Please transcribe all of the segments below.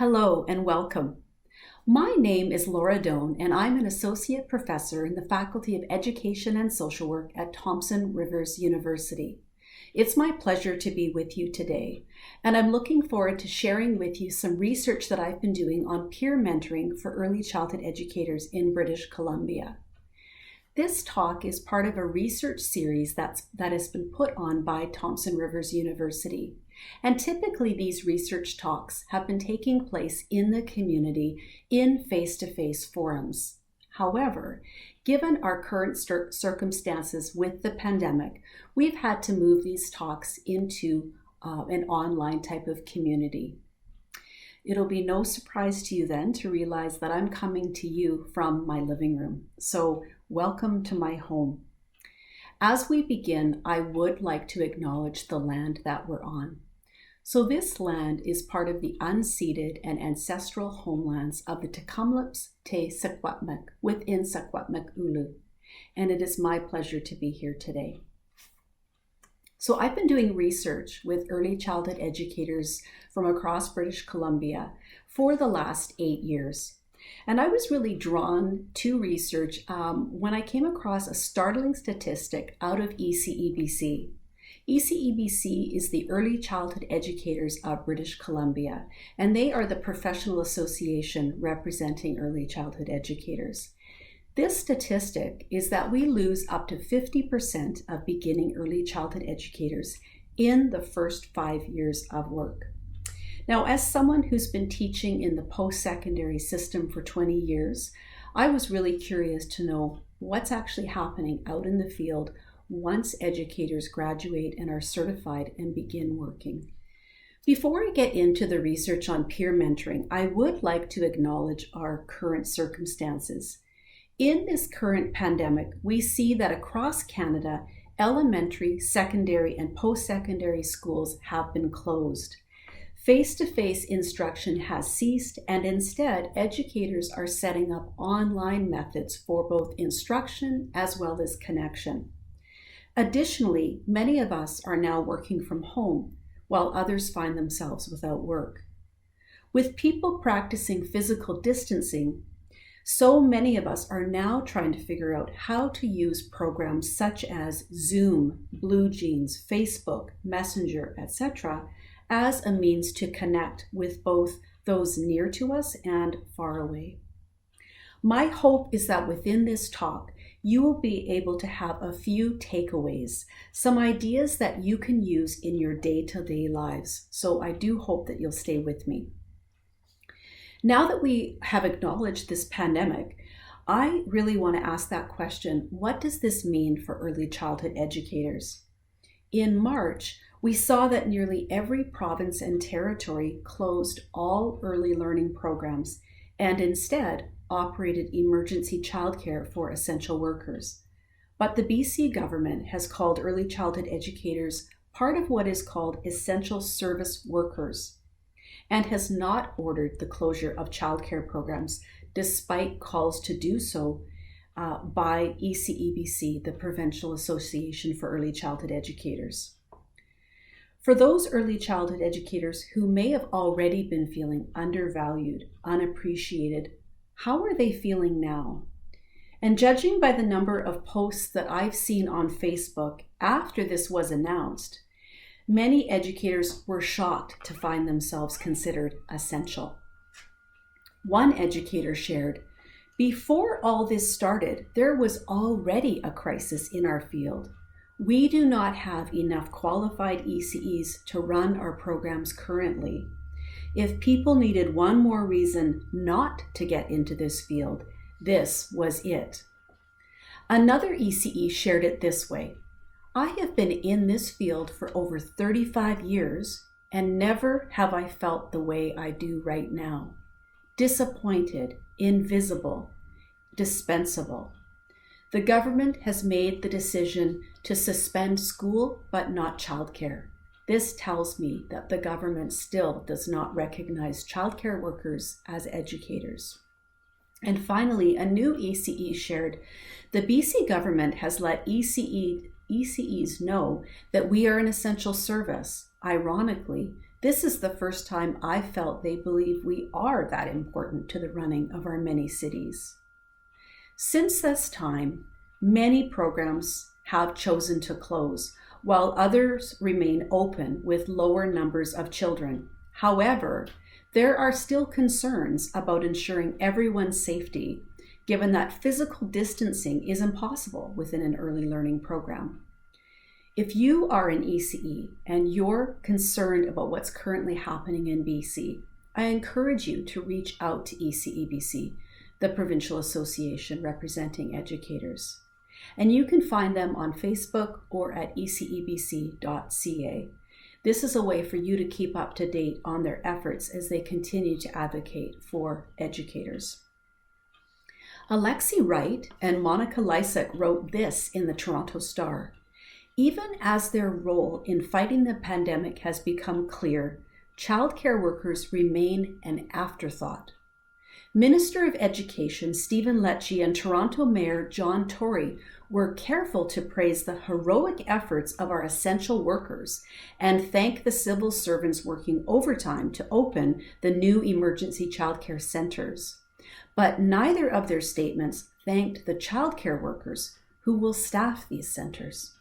Hello and welcome. My name is Doan, and I'm an associate professor in the Faculty of Education and Social Work at Thompson University. It's my pleasure to be with you today, and I'm looking forward to sharing with you some research that I've been doing on peer mentoring for early childhood educators in British Columbia. This talk is part of a research series that has been put on by Thompson University. And typically these research talks have been taking place in the community in face-to-face forums. However, given our current circumstances with the pandemic, we've had to move these talks into an online type of community. It'll be no surprise to you then to realize that I'm coming to you from my living room. So welcome to my home. As we begin, I would like to acknowledge the land that we're on. So this land is part of the unceded and ancestral homelands of the Tecumseh te Secwepemc within Secwepemc Ulu, and it is my pleasure to be here today. So I've been doing research with early childhood educators from across British Columbia for the last 8 years. And I was really drawn to research when I came across a startling statistic out of ECEBC. ECEBC is the Early Childhood Educators of British Columbia, and they are the professional association representing early childhood educators. This statistic is that we lose up to 50% of beginning early childhood educators in the first 5 years of work. Now, as someone who's been teaching in the post-secondary system for 20 years, I was really curious to know what's actually happening out in the field once educators graduate and are certified and begin working. Before I get into the research on peer mentoring, I would like to acknowledge our current circumstances. In this current pandemic, we see that across Canada, elementary, secondary, and post-secondary schools have been closed. Face-to-face instruction has ceased, and instead, educators are setting up online methods for both instruction as well as connection. Additionally, many of us are now working from home, while others find themselves without work. With people practicing physical distancing, so many of us are now trying to figure out how to use programs such as Zoom, BlueJeans, Facebook, Messenger, etc., as a means to connect with both those near to us and far away. My hope is that within this talk, you will be able to have a few takeaways, some ideas that you can use in your day-to-day lives. So I do hope that you'll stay with me. Now that we have acknowledged this pandemic, I really want to ask that question, what does this mean for early childhood educators? In March, we saw that nearly every province and territory closed all early learning programs and instead operated emergency childcare for essential workers. But the BC government has called early childhood educators part of what is called essential service workers and has not ordered the closure of childcare programs despite calls to do so by ECEBC, the Provincial Association for Early Childhood Educators. For those early childhood educators who may have already been feeling undervalued, unappreciated, how are they feeling now? And judging by the number of posts that I've seen on Facebook after this was announced, many educators were shocked to find themselves considered essential. One educator shared, "Before all this started, there was already a crisis in our field. We do not have enough qualified ECEs to run our programs currently. If people needed one more reason not to get into this field, this was it." Another ECE shared it this way, "I have been in this field for over 35 years and never have I felt the way I do right now. Disappointed, invisible, dispensable. The government has made the decision to suspend school but not childcare. This tells me that the government still does not recognize childcare workers as educators." And finally, a new ECE shared, "The BC government has let ECEs know that we are an essential service. Ironically, This is the first time I felt they believe we are that important to the running of our many cities. Since this time, many programs have chosen to close, while others remain open with lower numbers of children. However, there are still concerns about ensuring everyone's safety, given that physical distancing is impossible within an early learning program. If you are an ECE and you're concerned about what's currently happening in BC, I encourage you to reach out to ECEBC, the provincial association representing educators. And you can find them on Facebook or at ecebc.ca. This is a way for you to keep up to date on their efforts as they continue to advocate for educators. Alexi Wright and Monica Lysak wrote this in the Toronto Star. Even as their role in fighting the pandemic has become clear, childcare workers remain an afterthought. Minister of Education Stephen Lecce and Toronto Mayor John Tory were careful to praise the heroic efforts of our essential workers and thank the civil servants working overtime to open the new emergency childcare centers. But neither of their statements thanked the childcare workers who will staff these centers.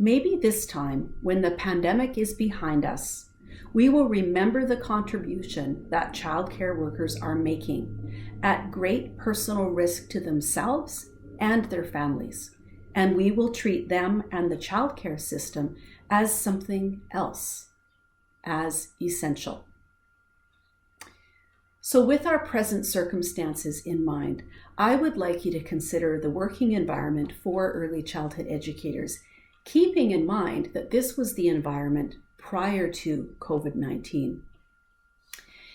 Maybe this time, when the pandemic is behind us, we will remember the contribution that childcare workers are making at great personal risk to themselves and their families, and we will treat them and the childcare system as something else, as essential. So with our present circumstances in mind, I would like you to consider the working environment for early childhood educators, keeping in mind that this was the environment prior to COVID-19.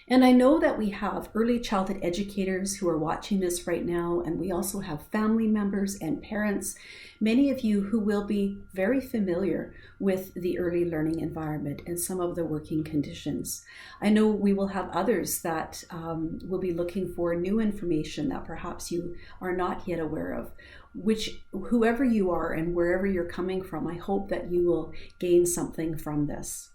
And I know that we have early childhood educators who are watching this right now, and we also have family members and parents, many of you who will be very familiar with the early learning environment and some of the working conditions. I know we will have others that will be looking for new information that perhaps you are not yet aware of. Whoever you are and wherever you're coming from, I hope that you will gain something from this.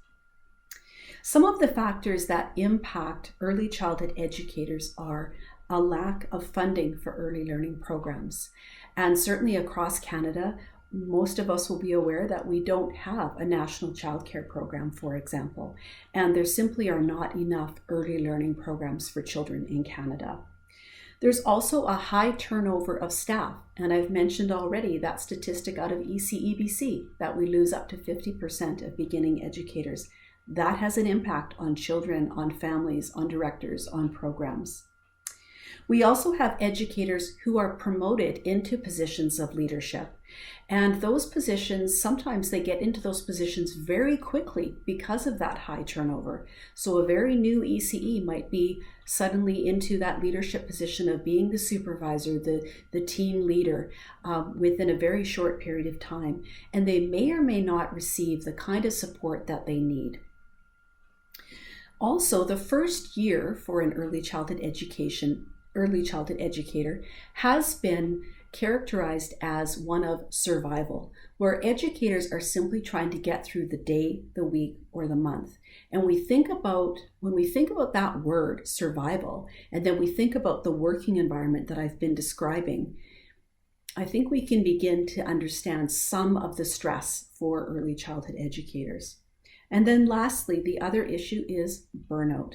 Some of the factors that impact early childhood educators are a lack of funding for early learning programs. And certainly across Canada, most of us will be aware that we don't have a national childcare program, for example, and there simply are not enough early learning programs for children in Canada. There's also a high turnover of staff, and I've mentioned already that statistic out of ECEBC that we lose up to 50% of beginning educators. That has an impact on children, on families, on directors, on programs. We also have educators who are promoted into positions of leadership. And those positions, sometimes they get into those positions very quickly because of that high turnover. So a very new ECE might be suddenly into that leadership position of being the supervisor, the team leader within a very short period of time. And they may or may not receive the kind of support that they need. Also, the first year for an early childhood educator has been characterized as one of survival, where educators are simply trying to get through the day, the week, or the month. And when we think about that word, survival, and then we think about the working environment that I've been describing, I think we can begin to understand some of the stress for early childhood educators. And then lastly, the other issue is burnout.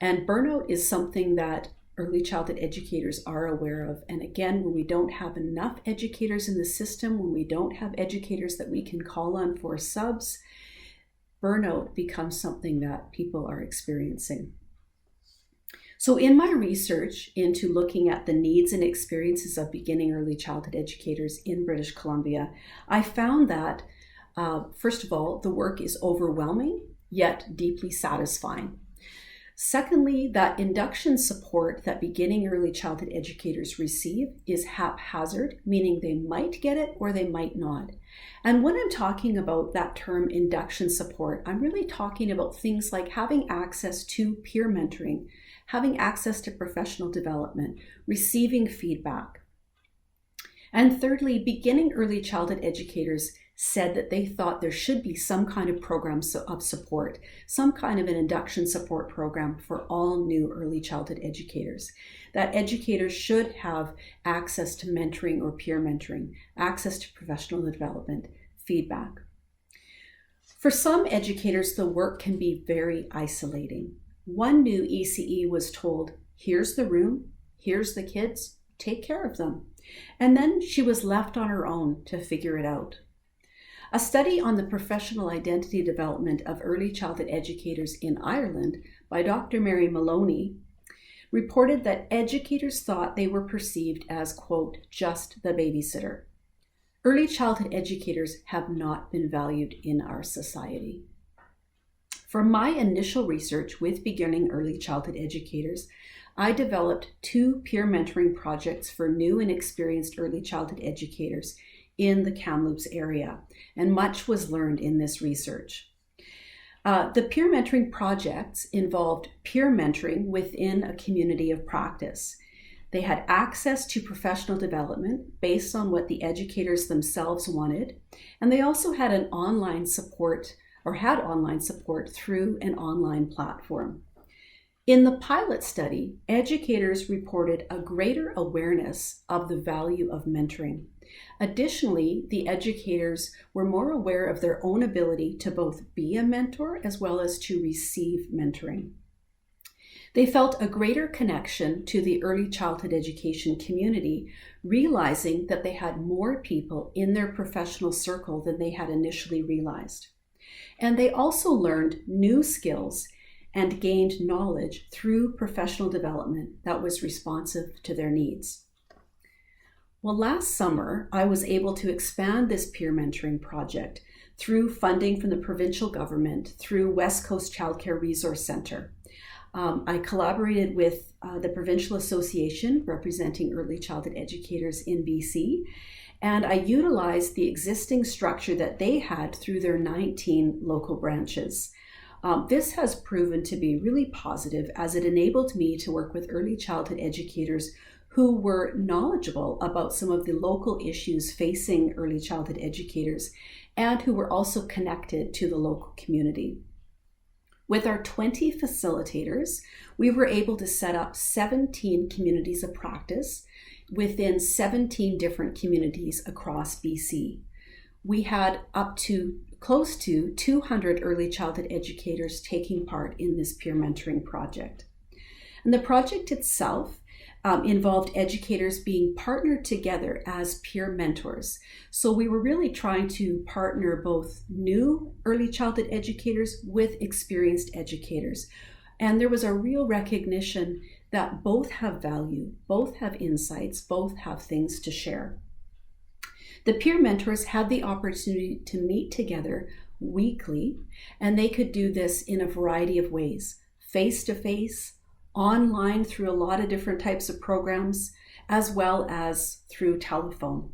And burnout is something that early childhood educators are aware of. And again, when we don't have enough educators in the system, when we don't have educators that we can call on for subs, burnout becomes something that people are experiencing. So in my research into looking at the needs and experiences of beginning early childhood educators in British Columbia, I found that first of all, the work is overwhelming, yet deeply satisfying. Secondly, that induction support that beginning early childhood educators receive is haphazard, meaning they might get it or they might not. And when I'm talking about that term induction support, I'm really talking about things like having access to peer mentoring, having access to professional development, receiving feedback. And thirdly, beginning early childhood educators said that they thought there should be some kind of program of support, some kind of an induction support program for all new early childhood educators. That educators should have access to mentoring or peer mentoring, access to professional development, feedback. For some educators, the work can be very isolating. One new ECE was told, here's the room, here's the kids, take care of them. And then she was left on her own to figure it out. A study on the professional identity development of early childhood educators in Ireland by Dr. Mary Maloney reported that educators thought they were perceived as, quote, just the babysitter. Early childhood educators have not been valued in our society. From my initial research with beginning early childhood educators, I developed 2 peer mentoring projects for new and experienced early childhood educators in the Kamloops area, and much was learned in this research. The peer mentoring projects involved peer mentoring within a community of practice. They had access to professional development based on what the educators themselves wanted, and they also had an online support through an online platform. In the pilot study, educators reported a greater awareness of the value of mentoring. Additionally, the educators were more aware of their own ability to both be a mentor as well as to receive mentoring. They felt a greater connection to the early childhood education community, realizing that they had more people in their professional circle than they had initially realized. And they also learned new skills and gained knowledge through professional development that was responsive to their needs. Well, last summer, I was able to expand this peer mentoring project through funding from the provincial government through West Coast Childcare Resource Centre. I collaborated with the Provincial Association representing early childhood educators in BC, and I utilized the existing structure that they had through their 19 local branches. This has proven to be really positive as it enabled me to work with early childhood educators who were knowledgeable about some of the local issues facing early childhood educators and who were also connected to the local community. With our 20 facilitators, we were able to set up 17 communities of practice within 17 different communities across BC. We had up to close to 200 early childhood educators taking part in this peer mentoring project. And the project itself involved educators being partnered together as peer mentors. So we were really trying to partner both new early childhood educators with experienced educators. And there was a real recognition that both have value, both have insights, both have things to share. The peer mentors had the opportunity to meet together weekly, and they could do this in a variety of ways, face-to-face, online through a lot of different types of programs, as well as through telephone.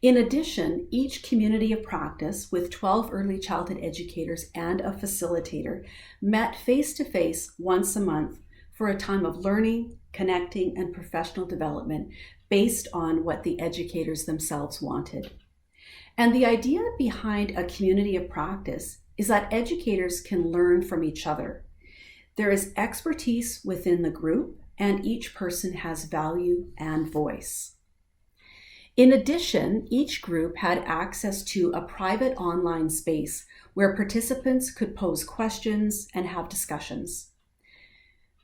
In addition, each community of practice with 12 early childhood educators and a facilitator met face-to-face once a month for a time of learning, connecting, and professional development based on what the educators themselves wanted. And the idea behind a community of practice is that educators can learn from each other. There is expertise within the group, and each person has value and voice. In addition, each group had access to a private online space where participants could pose questions and have discussions.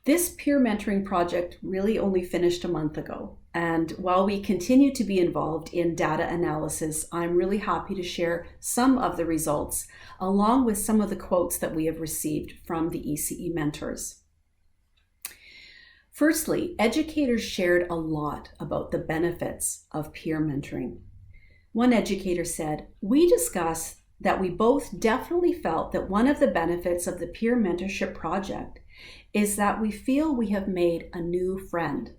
This peer mentoring project really only finished a month ago, and while we continue to be involved in data analysis, I'm really happy to share some of the results, along with some of the quotes that we have received from the ECE mentors. Firstly, educators shared a lot about the benefits of peer mentoring. One educator said, "We discussed that we both definitely felt that one of the benefits of the peer mentorship project is that we feel we have made a new friend.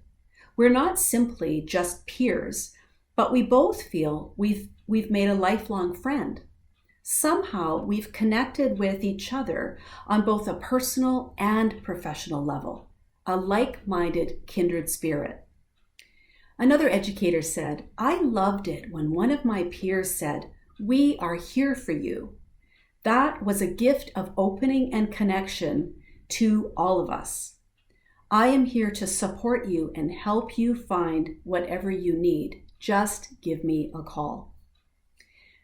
We're not simply just peers, but we both feel we've made a lifelong friend. Somehow we've connected with each other on both a personal and professional level, a like-minded kindred spirit." Another educator said, "I loved it when one of my peers said, 'We are here for you.' That was a gift of opening and connection to all of us. I am here to support you and help you find whatever you need. Just give me a call."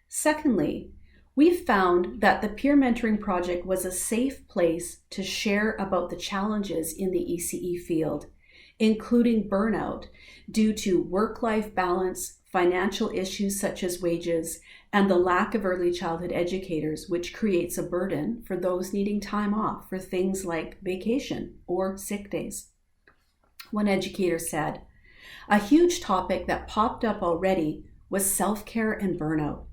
Secondly, we found that the peer mentoring project was a safe place to share about the challenges in the ECE field, including burnout due to work-life balance, financial issues such as wages, and the lack of early childhood educators, which creates a burden for those needing time off for things like vacation or sick days. One educator said, "A huge topic that popped up already was self-care and burnout.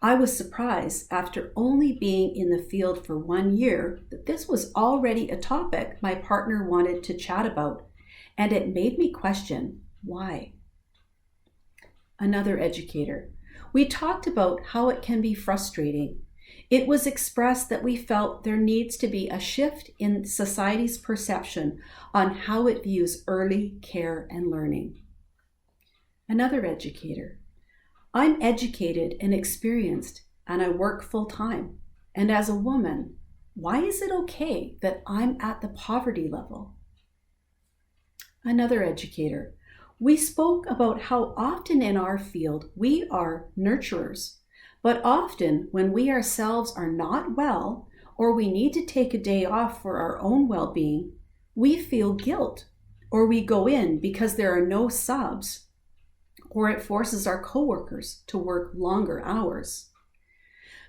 I was surprised after only being in the field for 1 year that this was already a topic my partner wanted to chat about, and it made me question why." Another educator, "We talked about how it can be frustrating. It was expressed that we felt there needs to be a shift in society's perception on how it views early care and learning." Another educator, "I'm educated and experienced, and I work full-time. And as a woman, why is it okay that I'm at the poverty level?" Another educator, "We spoke about how often in our field we are nurturers, but often when we ourselves are not well or we need to take a day off for our own well-being, we feel guilt, or we go in because there are no subs, or it forces our coworkers to work longer hours.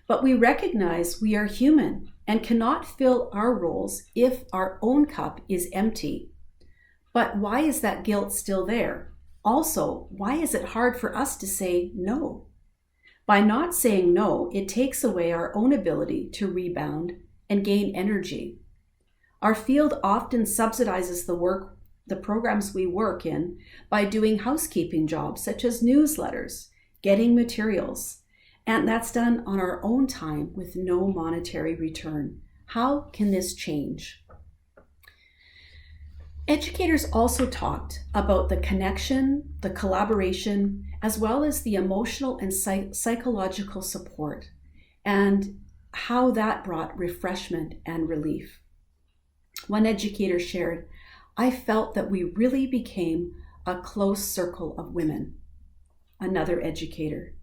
But we recognize we are human and cannot fill our roles if our own cup is empty. But why is that guilt still there? Also, why is it hard for us to say no? By not saying no, it takes away our own ability to rebound and gain energy. Our field often subsidizes the programs we work in by doing housekeeping jobs such as newsletters, getting materials, and that's done on our own time with no monetary return. How can this change? Educators also talked about the connection, the collaboration, as well as the emotional and psychological support, and how that brought refreshment and relief. One educator shared, "I felt that we really became a close circle of women." Another educator,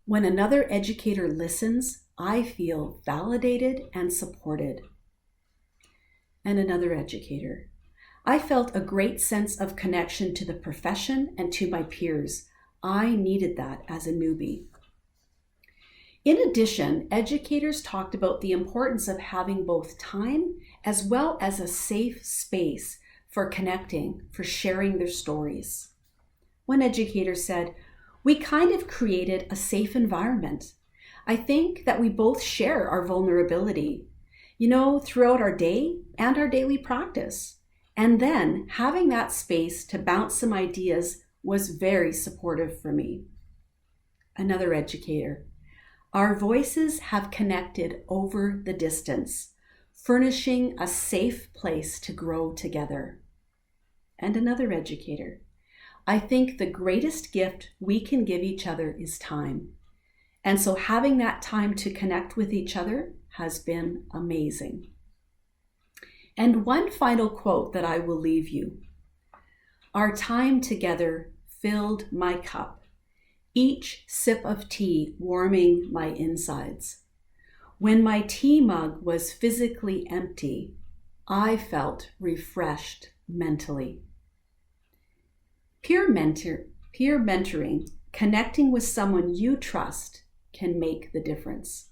"When another educator listens, I feel validated and supported." And another educator, "I felt a great sense of connection to the profession and to my peers. I needed that as a newbie." In addition, educators talked about the importance of having both time as well as a safe space for connecting, for sharing their stories. One educator said, "We kind of created a safe environment. I think that we both share our vulnerability, throughout our day and our daily practice. And then having that space to bounce some ideas was very supportive for me." Another educator, "Our voices have connected over the distance, furnishing a safe place to grow together." And another educator, "I think the greatest gift we can give each other is time. And so having that time to connect with each other has been amazing." And one final quote that I will leave you. "Our time together filled my cup, each sip of tea warming my insides. When my tea mug was physically empty, I felt refreshed mentally." Peer mentoring, connecting with someone you trust, can make the difference.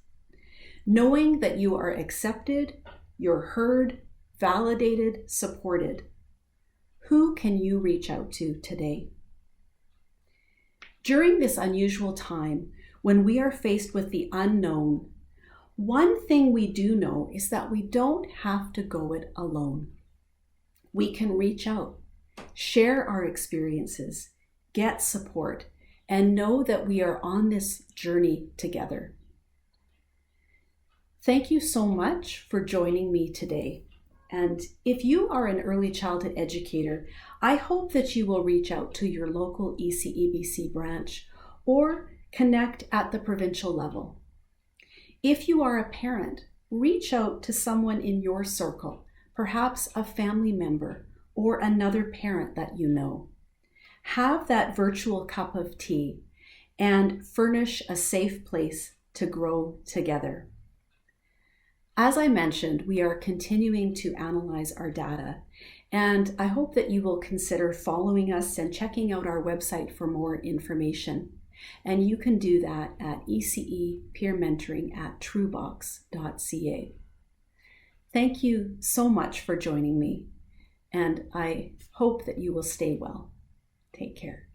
Knowing that you are accepted, you're heard, validated, supported. Who can you reach out to today? During this unusual time, when we are faced with the unknown, one thing we do know is that we don't have to go it alone. We can reach out, share our experiences, get support, and know that we are on this journey together. Thank you so much for joining me today. And if you are an early childhood educator, I hope that you will reach out to your local ECEBC branch or connect at the provincial level. If you are a parent, reach out to someone in your circle, perhaps a family member or another parent that you know. Have that virtual cup of tea and furnish a safe place to grow together. As I mentioned, we are continuing to analyze our data, and I hope that you will consider following us and checking out our website for more information. And you can do that at ECE Peer Mentoring at truebox.ca. Thank you so much for joining me, and I hope that you will stay well. Take care.